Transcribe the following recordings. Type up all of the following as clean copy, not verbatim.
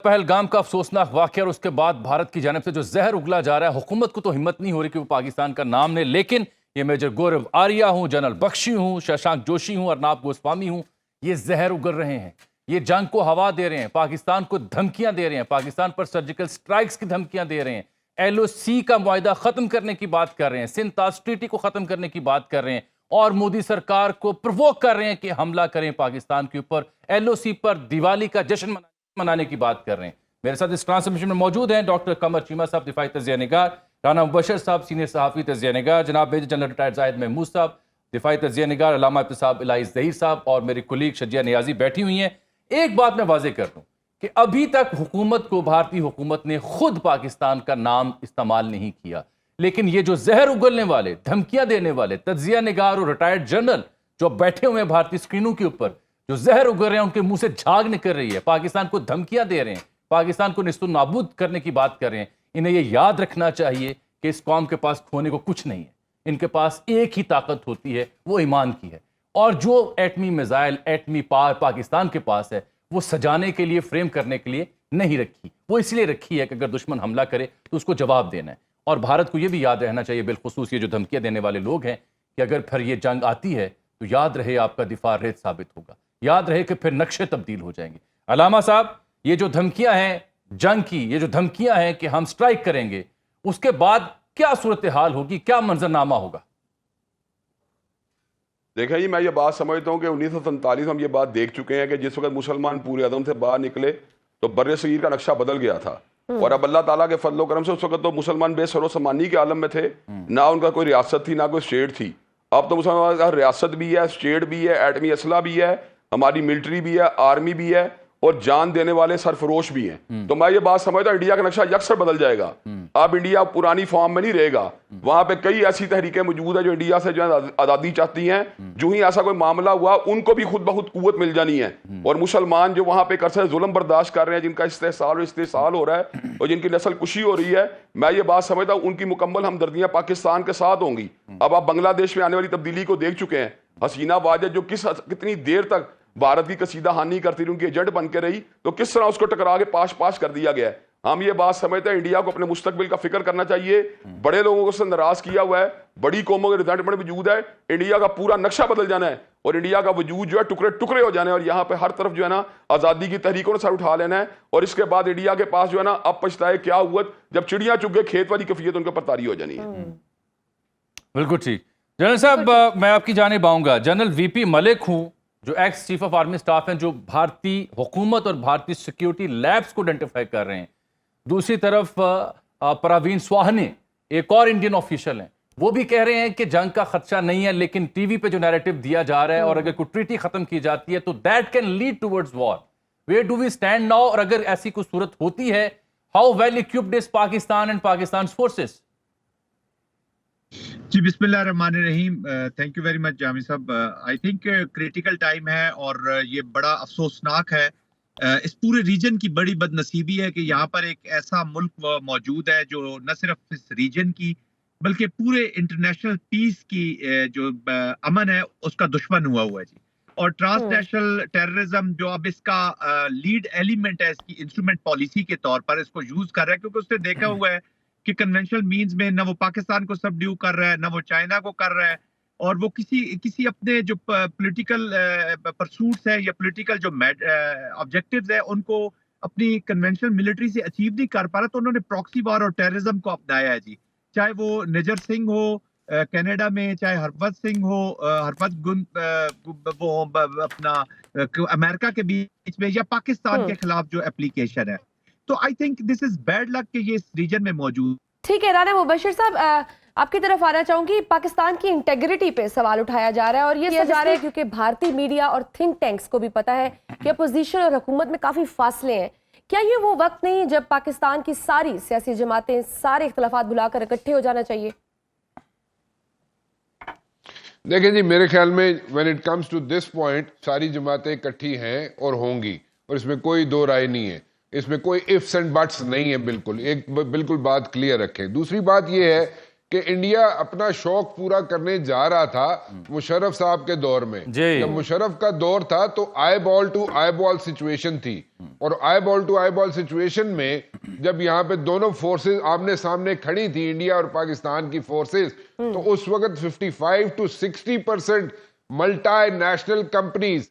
पहलगाम का अफसोसनाक वाकया और उसके बाद भारत की जानिब से जो जहर उगला जा रहा है, हुकूमत को तो हिम्मत नहीं हो रही कि वो पाकिस्तान का नाम ले, लेकिन ये मेजर गौरव आर्या हूं, जनरल बख्शी हूं, शशांक जोशी हूं, अर्नाब गोस्वामी हूं, ये जहर उगल रहे हैं, ये जंग को हवा दे रहे हैं, पाकिस्तान को धमकियां दे रहे हैं, पाकिस्तान पर सर्जिकल स्ट्राइक्स की धमकियां दे रहे हैं, LOC का मुआहदा खत्म करने की बात कर रहे हैं, सिंतास ट्रीटी को खत्म करने की बात कर रहे हैं और मोदी सरकार को प्रोवोक कर रहे हैं कि हमला करें पाकिस्तान के ऊपर, LOC पर दिवाली का जश्न मनाने की बात कर रहे हैं। मेरे साथ इस ट्रांसमिशन में मौजूद हैं डॉक्टर कमर चीमा साहब, दिफाई तजिया निगार, राना मुबशर साहब, सीनियर सहाफ़ी तजिया निगार, जनाब major general retired Zahid Mahmood साहब, दिफाई तजिया निगार, अल्लामा इब्तिसाम इलाही ज़हीर साहब और मेरी कुलीग शजिया नियाजी बैठी हुई हैं। एक बात मैं वाज़ेह कर दूं कि अभी तक हुकूमत को, भारतीय हुकूमत ने खुद पाकिस्तान का नाम इस्तेमाल नहीं किया, लेकिन ये जो जहर उगलने वाले, धमकियां देने वाले तजिया निगार और रिटायर्ड जनरल जो बैठे हुए हैं भारतीय स्क्रीनों के ऊपर, जो जहर उगल रहे हैं, उनके मुंह से झाग निकल रही है, पाकिस्तान को धमकियां दे रहे हैं, पाकिस्तान को निस्तु नाबूद करने की बात कर रहे हैं। इन्हें यह याद रखना चाहिए कि इस कौम के पास खोने को कुछ नहीं है, इनके पास एक ही ताकत होती है, वो ईमान की है। और जो एटमी मिसाइल, एटमी पावर पाकिस्तान के पास है, वो सजाने के लिए, फ्रेम करने के लिए नहीं रखी, वो इसलिए रखी है कि अगर दुश्मन हमला करे तो उसको जवाब देना है। और भारत को यह भी याद रहना चाहिए, बिलखुसूस ये जो धमकियां देने वाले लोग हैं, कि अगर फिर ये जंग आती है तो याद रहे आपका दिफा रेत साबित होगा, याद रहे कि फिर नक्शे तब्दील हो जाएंगे। अलामा साहब, ये जो धमकियां हैं जंग की, ये जो धमकियां हैं कि हम स्ट्राइक करेंगे, उसके बाद क्या सूरत हाल होगी, क्या मंजरनामा होगा? देखिए जी, मैं ये बात समझता हूँ कि 1947 हम ये बात देख चुके हैं कि जिस वक्त मुसलमान पूरे अदम से बाहर निकले तो बर्रे सगीर का नक्शा बदल गया था। और अब अल्लाह ताला के फजल करम से उस वक्त तो मुसलमान बेसरोसमानी के आलम में थे, ना उनका कोई रियासत थी, ना कोई स्टेट थी। अब तो मुसलमान का रियासत भी है, स्टेट भी है, एटमी असला भी है, हमारी मिलिट्री भी है, आर्मी भी है और जान देने वाले सरफरोश भी हैं। तो मैं ये बात समझता हूँ इंडिया का नक्शा यकसर बदल जाएगा। अब इंडिया पुरानी फॉर्म में नहीं रहेगा। वहां पे कई ऐसी तहरीकें मौजूद है जो इंडिया से जो है आजादी चाहती हैं। जो ही ऐसा कोई मामला हुआ उनको भी खुद ब खुद कुव्वत मिल जानी है। और मुसलमान जो वहां पे कर जुल्म बर्दाश्त कर रहे हैं, जिनका इस्तेसाल हो रहा है और जिनकी नस्ल कुशी हो रही है, मैं ये बात समझता हूँ उनकी मुकम्मल हमदर्दियां पाकिस्तान के साथ होंगी। अब आप बांग्लादेश में आने वाली तब्दीली को देख चुके हैं। हसीना वाजद जो कितनी देर तक भारत की कसीदा हानि करती रही, उनकी एजेंट बन के रही, तो किस तरह उसको टकरा के पास कर दिया गया है। हम ये बात समझते हैं इंडिया को अपने मुस्तकबिल का फिक्र करना चाहिए। बड़े लोगों को उससे नाराज किया हुआ है, बड़ी कौमों के रिजल्टमेंट वजूद है। इंडिया का पूरा नक्शा बदल जाना है और इंडिया का वजूद जो है टुकड़े टुकड़े हो जाना है। और यहाँ पे हर तरफ जो है ना आजादी की तहरीकों ने सर उठा लेना है। और इसके बाद इंडिया के पास जो है ना अब पछताए क्या हुआ जब चिड़िया चुग गए, खेत वाली कैफियत उनके ऊपर तारी हो जानी है। बिल्कुल ठीक। जनरल साहब, मैं आपकी जानिब आऊंगा। जनरल VP मलिक हूं, जो ex chief of army staff हैं, जो भारतीय हुकूमत और भारतीय सिक्योरिटी लैब्स को आइडेंटिफाई कर रहे हैं। दूसरी तरफ परवीन स्वाहनी, एक और इंडियन ऑफिशियल हैं, वो भी कह रहे हैं कि जंग का खदशा नहीं है, लेकिन टीवी पे जो नैरेटिव दिया जा रहा है और अगर कोई ट्रीटी खत्म की जाती है तो that can lead towards war. Where do we stand now? और अगर ऐसी कोई सूरत होती है, how well equipped is Pakistan and Pakistan forces? जी बिस्मिल्लाहिर्रहमानिर्रहीम। Thank you very much Jami साहब। आई थिंक क्रिटिकल टाइम है और ये बड़ा अफसोसनाक है। इस पूरे रीजन की बड़ी बदनसीबी है कि यहाँ पर एक ऐसा मुल्क मौजूद है जो न सिर्फ इस रीजन की बल्कि पूरे इंटरनेशनल पीस की जो अमन है उसका दुश्मन हुआ है जी। और ट्रांसनेशनल टेररिज्म जो अब इसका लीड एलिमेंट है, इसकी इंस्ट्रूमेंट पॉलिसी के तौर पर इसको यूज कर रहा है, क्योंकि उसने देखा हुआ है कि कन्वेंशनल मीन्स में ना वो पाकिस्तान को सबड्यू कर रहा है, ना वो चाइना को कर रहा है, और वो किसी अपने जो पॉलिटिकल परसूट्स है या पॉलिटिकल जो ऑब्जेक्टिव्स है उनको अपनी कन्वेंशनल मिलिट्री से अचीव नहीं कर पा रहा। तो उन्होंने प्रॉक्सी वार और टेररिज्म को अपनाया है जी। चाहे वो निजर सिंह हो कनाडा में, चाहे हरपत सिंह हो, हरपत गुंद वो अपना अमेरिका के बीच में, या पाकिस्तान के खिलाफ जो एप्लीकेशन है। तो I think this is bad luck कि ये इस रीजन में मौजूद। ठीक है राना मुबशर साहब, आपकी तरफ आना चाहूंगी। पाकिस्तान की इंटेग्रिटी पे सवाल उठाया जा रहा है और ये किया जा रहा है क्योंकि भारतीय मीडिया और थिंक टैंक्स को भी पता है कि अपोजिशन और हुकूमत में काफी फासले हैं। क्या ये वो वक्त नहीं जब पाकिस्तान की सारी सियासी जमातें, सारे इख्तलाफात भुलाकर इकट्ठे हो जाना चाहिए? देखिए जी, मेरे ख्याल में when it comes to this point सारी जमातें इकट्ठी हैं और होंगी, और इसमें कोई दो राय नहीं है, इसमें कोई इफ्स एंड बट्स नहीं है। बिल्कुल बात क्लियर रखें। दूसरी बात यह है कि इंडिया अपना शौक पूरा करने जा रहा था मुशर्रफ साहब के दौर में। जी। जब मुशर्रफ का दौर था तो eyeball to eyeball situation थी, और eyeball to eyeball situation में जब यहाँ पे दोनों फोर्सेस आमने सामने खड़ी थी, इंडिया और पाकिस्तान की फोर्सेस, तो उस वक्त 55 to 60% मल्टी नेशनल कंपनीज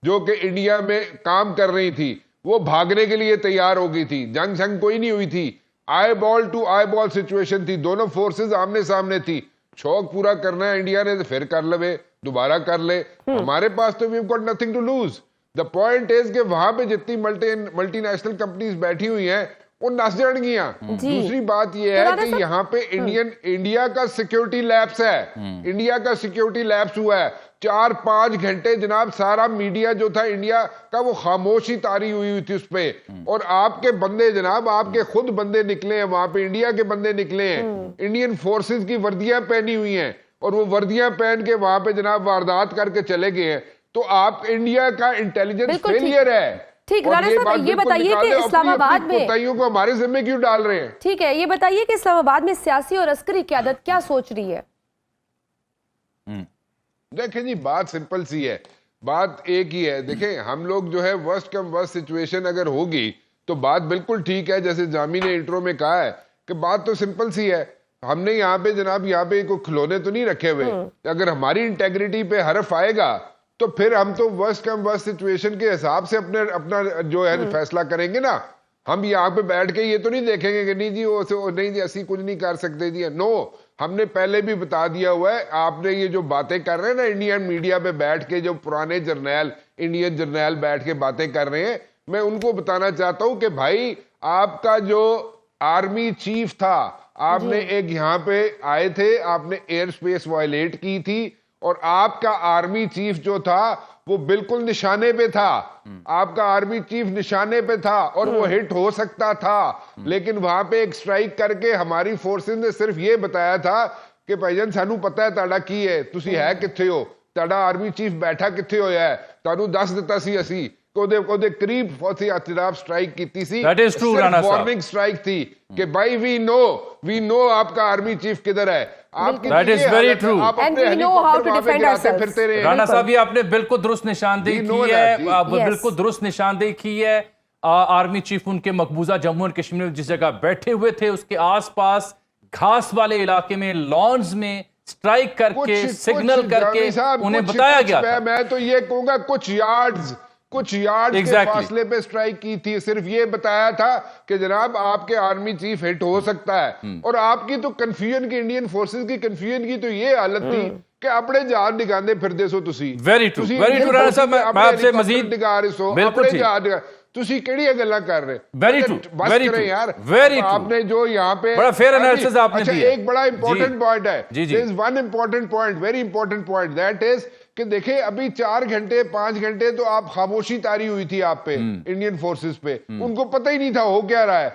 जो कि इंडिया में काम कर रही थी वो भागने के लिए तैयार हो गई थी। जंग शंग कोई नहीं हुई थी, eyeball to eyeball situation थी, दोनों फोर्सेस आमने सामने थी। शौक पूरा करना है इंडिया ने तो फिर कर ले, दोबारा कर ले, हमारे पास तो we have got nothing to lose. The point is कि वहां पे जितनी मल्टीनेशनल कंपनीज बैठी हुई हैं वो नस जाएंगियां। दूसरी बात ये है कि यहाँ पे इंडिया का सिक्योरिटी लैप्स है, इंडिया का सिक्योरिटी लैप्स हुआ है। 4-5 घंटे जनाब सारा मीडिया जो था इंडिया का वो खामोशी तारी हुई थी उस पे, और आपके बंदे जनाब, आपके खुद बंदे निकले हैं वहां पे, इंडिया के बंदे निकले हैं, इंडियन फोर्सेस की वर्दियां पहनी हुई हैं, और वो वर्दियां पहन के वहां पे जनाब वारदात करके चले गए हैं। तो आप इंडिया का इंटेलिजेंस फेलियर है। ठीक, राणा साहब ये बताइए कि इस्लामाबाद में कोताहियों को हमारे जिम्मे क्यों डाल रहे हैं? ठीक है, ये बताइए कि इस्लामाबाद में सियासी और अस्करी क़यादत क्या सोच रही है? देखें जी, बात सिंपल सी है, बात एक ही है। देखें, हम लोग जो है वर्स्ट कम वर्स्ट सिचुएशन अगर होगी तो बात बिल्कुल ठीक है, जैसे जामी ने इंट्रो में कहा है कि बात तो सिंपल सी है। हमने यहाँ पे जनाब यहाँ पे कोई खिलौने तो नहीं रखे हुए। अगर हमारी इंटेग्रिटी पे हर्फ आएगा तो फिर हम तो वर्स्ट कम वर्स्ट सिचुएशन के हिसाब से अपना जो है फैसला करेंगे ना। हम यहाँ पे बैठ के ये तो नहीं देखेंगे कि नहीं जी वो नहीं जी असी कुछ नहीं कर सकते जी। नो, हमने पहले भी बता दिया हुआ है। आपने ये जो बातें कर रहे हैं ना इंडियन मीडिया पे बैठ के, जो पुराने जर्नैल इंडियन जर्नैल बैठ के बातें कर रहे हैं, मैं उनको बताना चाहता हूं कि भाई आपका जो आर्मी चीफ था, आपने एक यहाँ पे आए थे, आपने एयर स्पेस वायलेट की थी, और आपका आर्मी चीफ जो था वो बिल्कुल निशाने पे था। आपका आर्मी चीफ निशाने पे था और वो हिट हो सकता था, लेकिन वहां पे एक स्ट्राइक करके हमारी फोर्सेस ने सिर्फ ये बताया था कि भाईजान सानू पता है ताड़ा की है, तुसी है किथे हो, ताड़ा आर्मी चीफ बैठा किथे होया है, तानू दस दिता सी असी ਉਹਦੇ ਕਰੀਬ ਫੌਜੀ ਅਤਰਾਫ ਸਟ੍ਰਾਈਕ ਕੀਤੀ ਸੀ। That is true, राणा साहब। वार्निंग स्ट्राइक थी कि भाई वी नो आपका आर्मी चीफ किधर है। आपकी That is very true। And we know how to defend ourselves। Rana साहब, ये आपने बिल्कुल दुरुस्त निशानदेही की है, बिल्कुल दुरुस्त निशानदेही की है। आर्मी चीफ उनके मकबूजा जम्मू एंड कश्मीर में जिस जगह बैठे हुए थे उसके आसपास घास वाले इलाके में, लॉन्स में स्ट्राइक करके, सिग्नल करके उन्हें बताया गया था। मैं तो ये कहूंगा कुछ यार्ड्स के फासले पे स्ट्राइक की थी। सिर्फ ये बताया था कि जनाब आपके आर्मी चीफ हिट हो सकता है। और आपकी तो कंफ्यूजन की, इंडियन फोर्सेस की कंफ्यूजन की तो ये हालत थी कि अपने जहाज निकालते फिरदे सो तुसी। वेरी ट्रू राणा साहब, मैं आपसे मजीद निकाल रहे सो बिल्कुल अपने जहाज तुसी केड़ी गल्ला कर रहे। वेरी ट्रू, वेरी ट्रू यार, वेरी ट्रू। आपने जो यहाँ पे बड़ा फेयर एनालिसिस आपने दिया। एक बड़ा इंपॉर्टेंट पॉइंट है, जी जी, one important point, very important point, that is कि देखे अभी 4 घंटे 5 घंटे तो आप खामोशी तारी हुई थी आप पे, इंडियन फोर्सेस पे, उनको पता ही नहीं था हो क्या रहा है।